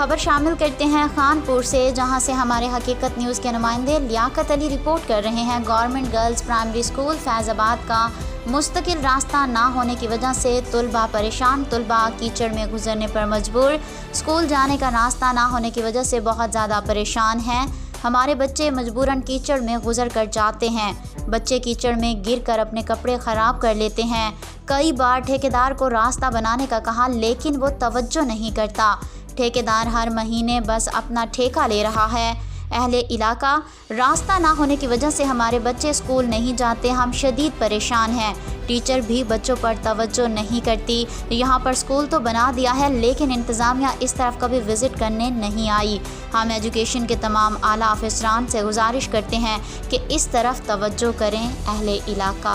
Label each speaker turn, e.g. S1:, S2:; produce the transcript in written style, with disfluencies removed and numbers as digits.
S1: खबर शामिल करते हैं खानपुर से, जहां से हमारे हकीकत न्यूज़ के नुमाइंदे लियाकत अली रिपोर्ट कर रहे हैं। Government girls primary school Faizabad का मुस्तकिल रास्ता ना होने की वजह से तुलबा परेशान। तुलबा कीचड़ में गुजरने पर मजबूर। स्कूल जाने का रास्ता ना होने की वजह से बहुत ज़्यादा परेशान हैं। हमारे बच्चे मजबूरन कीचड़ में गुजर कर जाते हैं। बच्चे कीचड़ में गिर कर अपने कपड़े ख़राब कर लेते हैं। कई बार ठेकेदार को रास्ता बनाने का कहा, लेकिन वो तवज्जो नहीं करता। ठेकेदार हर महीने बस अपना ठेका ले रहा है। अहले इलाका, रास्ता ना होने की वजह से हमारे बच्चे स्कूल नहीं जाते। हम शदीद परेशान हैं। टीचर भी बच्चों पर तवज्जो नहीं करती। यहाँ पर स्कूल तो बना दिया है, लेकिन इंतज़ामिया इस तरफ कभी विज़िट करने नहीं आई। हम एजुकेशन के तमाम आला अफसरान से गुजारिश करते हैं कि इस तरफ तवज्जो करें। अहले इलाका।